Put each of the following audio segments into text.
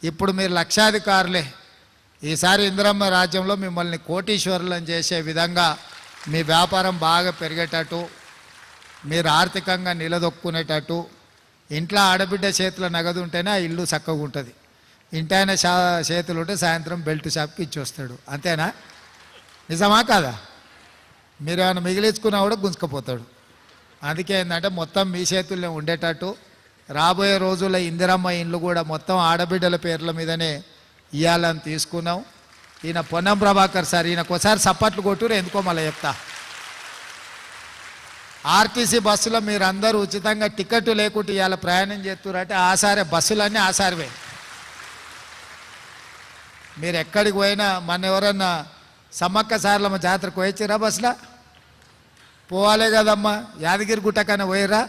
ఇప్పుడు మీరు లక్షాధికారులే. ఈసారి ఇందిరమ్మ రాజ్యంలో మిమ్మల్ని కోటీశ్వరులను చేసే విధంగా మీ వ్యాపారం బాగా పెరిగేటట్టు, మీరు ఆర్థికంగా నిలదొక్కునేటట్టు, ఇంట్లో ఆడబిడ్డ చేతుల నగదు ఉంటేనే ఆ ఇల్లు చక్కగా ఉంటుంది. ఇంటైన చేతులు ఉంటే సాయంత్రం బెల్ట్ షాప్కి ఇచ్చి వస్తాడు. అంతేనా? నిజమా కాదా? మీరు ఏమైనా మిగిలించుకున్నా కూడా గుంజుకపోతాడు. అందుకే ఏంటంటే మొత్తం మీ చేతుల్లో ఉండేటట్టు రాబోయే రోజుల్లో ఇందిరమ్మ ఇండ్లు కూడా మొత్తం ఆడబిడ్డల పేర్ల మీదనే ఇవ్వాలని తీసుకున్నాం. ఈయన పొన్నం ప్రభాకర్ సార్, ఈయనకు ఒకసారి సప్పట్లు కొట్టురు, ఎందుకో మళ్ళీ చెప్తా. ఆర్టీసీ బస్సులో మీరు అందరూ ఉచితంగా టికెట్ లేకుండా ఇవాళ ప్రయాణం చేస్తున్నారంటే ఆసారే, బస్సులన్నీ ఆసారివే. మీరు ఎక్కడికి పోయినా, మన ఎవరన్నా సమ్మక్క సార్లమ్మ జాతరకు పోయిచ్చిరా బస్సులో? పోవాలే కదమ్మా. యాదగిరి గుట్టకైనా పోయిరా?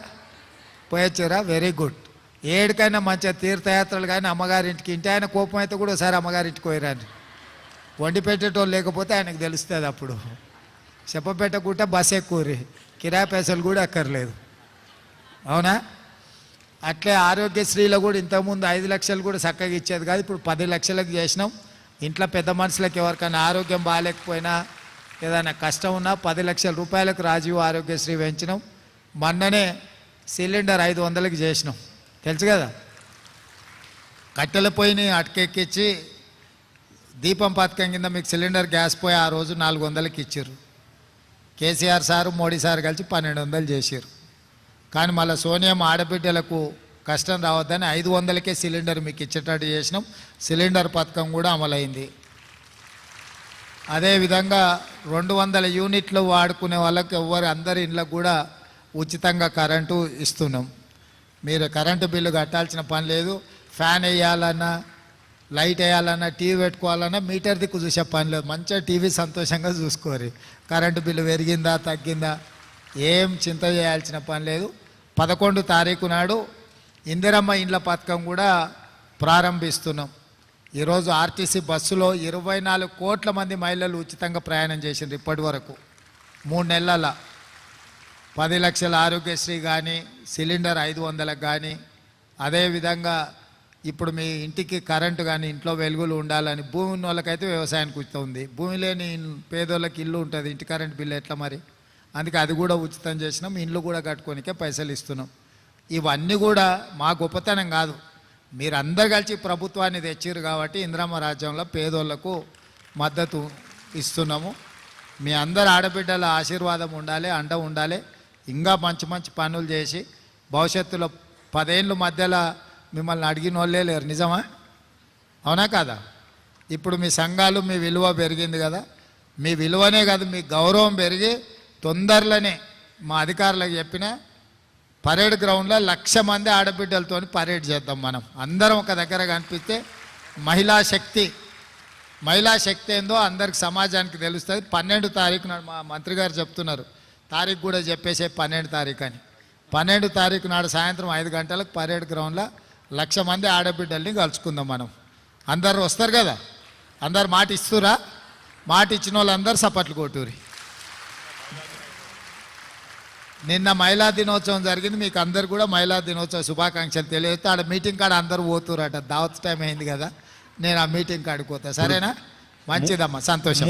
పోయొచ్చారా? Very good. ఏడికైనా మంచిగా తీర్థయాత్రలు కానీ అమ్మగారింటికి, ఇంటి ఆయన కోపం అయితే కూడా ఒకసారి అమ్మగారింటికి పోయిరాని. వండి పెట్టేటోళ్ళు లేకపోతే ఆయనకు తెలుస్తుంది. అప్పుడు చెప్పపెట్టకుంటే బస్ ఎక్కువ, కిరాయి పైసలు కూడా అక్కర్లేదు. అవునా? అట్లే ఆరోగ్యశ్రీలో కూడా ఇంతకుముందు 5 లక్షలు కూడా చక్కగా ఇచ్చేది కాదు, ఇప్పుడు 10 లక్షలకు చేసినాం. ఇంట్లో పెద్ద మనుషులకు ఎవరికైనా ఆరోగ్యం బాగాలేకపోయినా ఏదైనా కష్టం ఉన్నా 10 లక్షల రూపాయలకు రాజీవ్ ఆరోగ్యశ్రీ పెంచినాం. మొన్ననే సిలిండర్ 500కి చేసినాం, తెలుసు కదా. కట్టెల పొయ్యిని అటకెక్కించి దీపం పథకం కింద మీకు సిలిండర్ గ్యాస్ పోయి ఆ రోజు 400కి ఇచ్చారు. కేసీఆర్ సారు మోడీ సార్ కలిసి 1200 చేశారు. కానీ మళ్ళీ సోనియా ఆడబిడ్డలకు కష్టం రావద్దని 500కే సిలిండర్ మీకు ఇచ్చేటట్టు చేసినాం. సిలిండర్ పథకం కూడా అమలైంది. అదేవిధంగా 200 యూనిట్లు వాడుకునే వాళ్ళకి అందరి ఇళ్ళకు కూడా ఉచితంగా కరెంటు ఇస్తున్నాం. మీరు కరెంటు బిల్లు కట్టాల్సిన పని లేదు. ఫ్యాన్ వేయాలన్నా, లైట్ వేయాలన్నా, టీవీ పెట్టుకోవాలన్నా మీటర్ దిక్కు చూసే పని లేదు. మంచిగా టీవీ సంతోషంగా చూసుకోరు. కరెంటు బిల్లు పెరిగిందా తగ్గిందా ఏం చింత చేయాల్సిన పని లేదు. 11 తారీఖు నాడు ఇందిరమ్మ ఇండ్ల పథకం కూడా ప్రారంభిస్తున్నాం. ఈరోజు ఆర్టీసీ బస్సులో 24 కోట్ల మంది మహిళలు ఉచితంగా ప్రయాణం చేసిండ్రు ఇప్పటి వరకు 3 నెలల. 10 లక్షల ఆరోగ్యశ్రీ కానీ, సిలిండర్ 500లకు కానీ, అదేవిధంగా ఇప్పుడు మీ ఇంటికి కరెంటు కానీ, ఇంట్లో వెలుగులు ఉండాలని, భూమి ఉన్న వాళ్ళకైతే వ్యవసాయానికి ఉచితం ఉంది. భూమి లేని పేదోళ్ళకి ఇల్లు ఉంటుంది, ఇంటి కరెంటు బిల్లు ఎట్లా మరి? అందుకే అది కూడా ఉచితం చేసినాం. ఇండ్లు కూడా కట్టుకోనికే పైసలు ఇస్తున్నాం. ఇవన్నీ కూడా మా గొప్పతనం కాదు, మీరందరు కలిసి ప్రభుత్వాన్ని తెచ్చిరు కాబట్టి ఇందిరమ్మ రాజ్యంలో పేదోళ్లకు మద్దతు ఇస్తున్నాము. మీ అందరు ఆడబిడ్డల ఆశీర్వాదం ఉండాలి, అండ ఉండాలి. ఇంకా మంచి మంచి పనులు చేసి భవిష్యత్తులో 10 ఏళ్ళ మధ్యలో మిమ్మల్ని అడిగిన వాళ్ళే లేరు. నిజమా? అవునా కాదా? ఇప్పుడు మీ సంఘాలు, మీ విలువ పెరిగింది కదా. మీ విలువనే కాదు, మీ గౌరవం పెరిగి తొందరలోనే మా అధికారులకు చెప్పిన పరేడ్ గ్రౌండ్లో 1,00,000 మంది ఆడబిడ్డలతో పరేడ్ చేద్దాం. మనం అందరం ఒక దగ్గర కనిపిస్తే మహిళా శక్తి ఏందో అందరికి సమాజానికి తెలుస్తుంది. 12 తారీఖు నాడు మా మంత్రి గారు చెప్తున్నారు, తారీఖు కూడా చెప్పేసే 12 తారీఖు అని. 12 తారీఖు నాడు సాయంత్రం 5 గంటలకు పరేడ్ గ్రౌండ్లో 1,00,000 మంది ఆడబిడ్డల్ని కలుసుకుందాం మనం. అందరు వస్తారు కదా? అందరు మాట ఇస్తురా? మాట ఇచ్చిన వాళ్ళందరూ సపట్లు కొట్టూరి. నిన్న మహిళా దినోత్సవం జరిగింది, మీకు అందరు కూడా మహిళా దినోత్సవ శుభాకాంక్షలు తెలియజేస్తే ఆడ మీటింగ్ కాడ అందరూ పోతురట. దావత్ టైం అయింది కదా, నేను ఆ మీటింగ్ కాడికి పోతా. సరేనా? మంచిదమ్మా, సంతోషం.